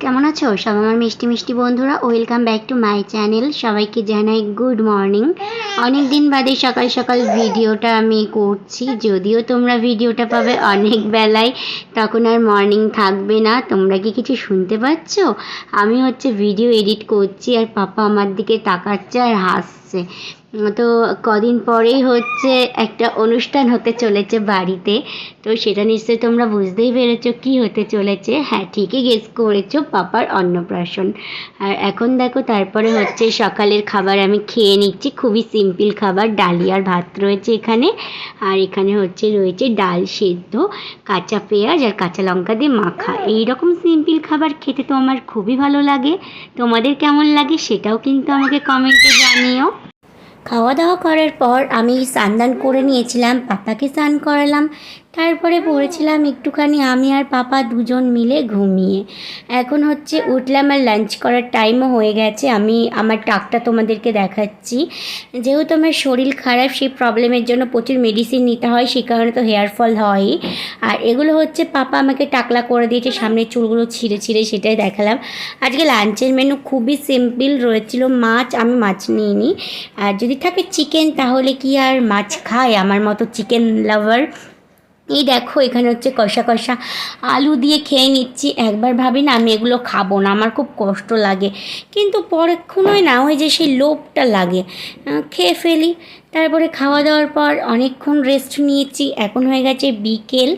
কেমন আছো সব আমার মিষ্টি মিষ্টি বন্ধুরা? Welcome back to my channel. সবাইকে জানাই গুড মর্নিং। অনেক দিন বাদে সকাল সকাল ভিডিওটা আমি করছি, যদিও তোমরা ভিডিওটা পাবে অনেক বেলায়, তখন আর মর্নিং থাকবে না। তোমরা কি কিছু শুনতে পাচ্ছ? আমি ভিডিও এডিট করছি আর পাপা আমার দিকে তাকাচ্ছে আর হাসছে। তো কদিন পরেই একটা অনুষ্ঠান হতে চলেছে বাড়িতে, তো সেটা নিশ্চয়ই তোমরা বুঝতেই পেরেছো কি হতে চলেছে। হ্যাঁ, ঠিকই গেস করেছো, পাপার অন্নপ্রাশন। আর এখন দেখো, তারপরে সকালের খাবার আমি খেয়ে নিচ্ছি। খুবই সিম্পল খাবার, ডালিয়ার ভাত রয়েছে এখানে, আর এখানে রয়েছে ডাল সেদ্ধ, কাঁচা পেঁয়াজ আর কাঁচা লঙ্কা দিয়ে মাখা। এইরকম সিম্পল খাবার খেতে তো আমার খুবই ভালো লাগে। তোমাদের কেমন লাগে সেটাও কিন্তু আমাকে কমেন্টে জানিও। খাওয়া দাওয়া করার পর আমি স্নান করে নিয়েছিলাম, পাপাকে স্নান করালাম, তারপরে পড়েছিলাম একটুখানি আমি আর পাপা দুজন মিলে ঘুমিয়ে। এখন উঠলাম আর লাঞ্চ করার টাইমও হয়ে গেছে। আমি আমার টাকটা তোমাদেরকে দেখাচ্ছি। যেহেতু আমার শরীর খারাপ, সেই প্রবলেমের জন্য প্রচুর মেডিসিন নিতে হয়, সেই কারণে তো হেয়ার ফল হয়ই। আর এগুলো পাপা আমাকে টাকলা করে দিয়েছে, সামনের চুলগুলো ছিঁড়ে ছিঁড়ে, সেটাই দেখালাম। আজকে লাঞ্চের মেনু খুবই সিম্পল রয়েছিল। মাছ, আমি মাছ নিইনি, আর যদি থাকে চিকেন তাহলে কি আর মাছ খায় আমার মতো চিকেন লাভার। এই দেখো, এখানে কষা কষা আলু দিয়ে খেয়ে নিচ্ছি। একবার ভাবি না আমি এগুলো খাবো না, আমার খুব কষ্ট লাগে, কিন্তু পরক্ষণই না ওই যে সেই লোভটা লাগে, খেয়ে ফেলি। তারপরে খাওয়া দাওয়ার পর অনেকক্ষণ রেস্ট নিয়েছি। এখন হয়ে গেছে বিকেল,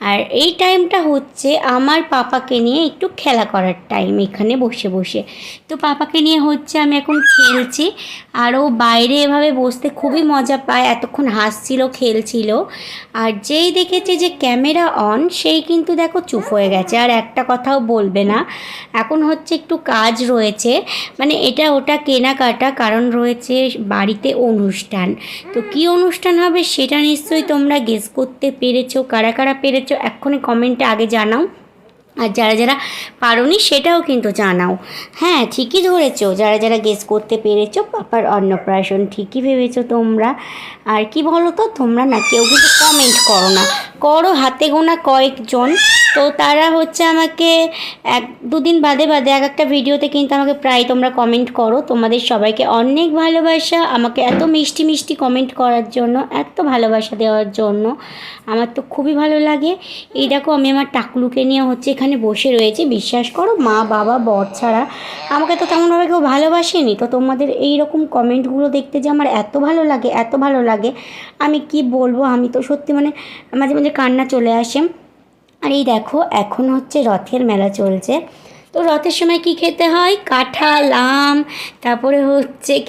আর এই টাইমটা আমার পাপাকে নিয়ে একটু খেলা করার টাইম, এখানে বসে বসে। তো পাপাকে নিয়ে আমি এখন খেলছি, আর ও বাইরে এভাবে বসতে খুবই মজা পায়। এতক্ষণ হাসছিল, খেলছিল, আর যেই দেখেছে যে ক্যামেরা অন, সেই কিন্তু দেখো চুপ হয়ে গেছে, আর একটা কথাও বলবে না। এখন একটু কাজ রয়েছে, মানে এটা ওটা কেনাকাটা, কারণ রয়েছে বাড়িতে অনুষ্ঠান। তো কী অনুষ্ঠান হবে সেটা নিশ্চয়ই তোমরা গেস করতে পেরেছো। কারা কারা পেরেছো এক্ষুনি কমেন্টে আগে জানাও, আর যারা যারা পারোনি সেটাও কিন্তু জানাও। হ্যাঁ, ঠিকই ধরেছো, যারা যারা গেস করতে পেরেছো পাপার অন্নপ্রাশন, ঠিকই ভেবেছো তোমরা। আর কি বলো তো, তোমরা না কেউ কিন্তু কমেন্ট করো না, করো হাতে গোনা কয়েকজন। তো তারা আমাকে এক দুদিন বাদে বাদে এক একটা ভিডিওতে কিন্তু আমাকে প্রায় তোমরা কমেন্ট করো। তোমাদের সবাইকে অনেক ভালোবাসা, আমাকে এত মিষ্টি মিষ্টি কমেন্ট করার জন্য, এত ভালোবাসা দেওয়ার জন্য। আমার তো খুবই ভালো লাগে। এই দেখো, আমি আমার টাকলুকে নিয়ে এখানে বসে রয়েছি। বিশ্বাস করো, মা বাবা বর ছাড়া আমাকে তো তেমনভাবে কেউ ভালোবাসেনি। তো তোমাদের এই রকম কমেন্টগুলো দেখতে যে আমার এত ভালো লাগে, এত ভালো লাগে, আমি কি বলবো। আমি তো সত্যি মাঝে মাঝে কান্না চলে আসে। আর এই দেখো, এখন রথের মেলা চলছে। তো রথের সময় কি খেতে হয়? কাঁঠাল, আম, তারপরে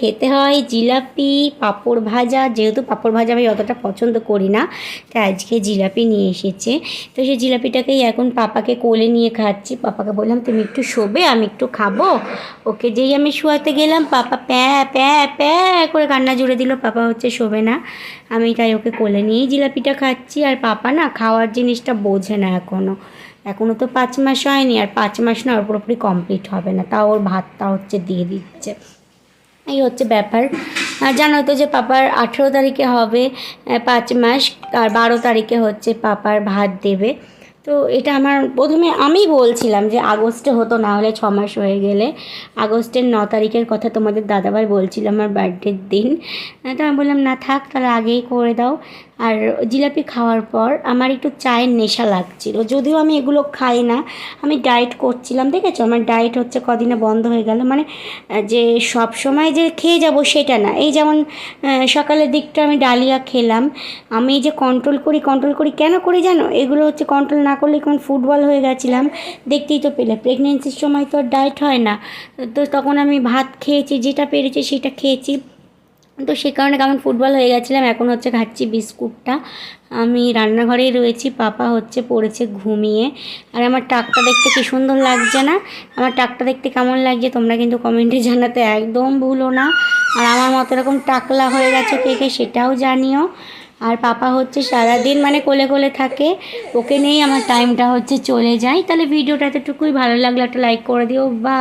খেতে হয় জিলাপি, পাঁপড় ভাজা। যেহেতু পাঁপড় ভাজা আমি অতটা পছন্দ করি না, তাই আজকে জিলাপি নিয়ে এসেছে। তো সেই জিলাপিটাকেই এখন পাপাকে কোলে নিয়ে খাচ্ছি। পাপাকে বললাম তুমি একটু শোবে, আমি একটু খাবো। ওকে যেই আমি শোয়াতে গেলাম, পাপা প্যাঁ প্যাঁ প্যাঁ করে কান্না জুড়ে দিল। পাপা শোবে না, আমি তাই ওকে কোলে নিয়েই জিলাপিটা খাচ্ছি। আর পাপা না খাওয়ার জিনিসটা বোঝে না এখনও তো 5 মাস হয়নি, আর 5 মাস না ওর পুরোপুরি কমপ্লিট হবে না, তাও ওর ভাতটা দিয়ে দিচ্ছে। এই ব্যাপার। আর জানো তো যে পাপার 18 তারিখে হবে 5 মাস, আর 12 তারিখে পাপার ভাত দেবে। তো এটা আমার প্রথমে আমি বলছিলাম যে আগস্টে হতো, না হলে 6 মাস হয়ে গেলে। আগস্টের 9 তারিখের কথা তোমাদের দাদাভাই বলছিল, আমার বার্থডের দিন। তো আমি বললাম না থাক, তাহলে আগেই করে দাও। আর জিলাপি খাওয়ার পর আমার একটু চায়ের নেশা লাগছিল, যদিও আমি এগুলো খাই না, আমি ডায়েট করছিলাম। দেখেছো, আমার ডায়েট কদিনে বন্ধ হয়ে গেল। মানে যে সব সময় যে খেয়ে যাব সেটা না। এই যেমন সকালের দিকটা আমি ডালিয়া খেলাম, আমি যে কন্ট্রোল করি কেন করি জানো? এগুলো কন্ট্রোল না করলে কেমন ফুটবল হয়ে গেছিলাম, দেখতেই তো পেলে। প্রেগনেন্সির সময় তো আর ডায়েট হয় না, তো তখন আমি ভাত খেয়েছি, যেটা পেরেছি সেটা খেয়েছি, তো সে কারণে কেমন ফুটবল হয়ে গেছিলাম। এখন খাচ্ছি বিস্কুটটা। আমি রান্নাঘরেই রয়েছি, পাপা পড়েছে ঘুমিয়ে। আর আমার টাকটা দেখতে কি সুন্দর লাগছে না? আমার টাকটা দেখতে কেমন লাগছে তোমরা কিন্তু কমেন্টে জানাতে একদম ভুলো না। আর আমার মতো এরকম টাকলা হয়ে গেছে কে কে সেটাও জানিও। আর পাপা সারাদিন মানে কোলে কোলে থাকে, ওকে নিয়েই আমার টাইমটা চলে যায়। তাহলে ভিডিওটা এতটুকুই, ভালো লাগলে একটা লাইক করে দিও। বা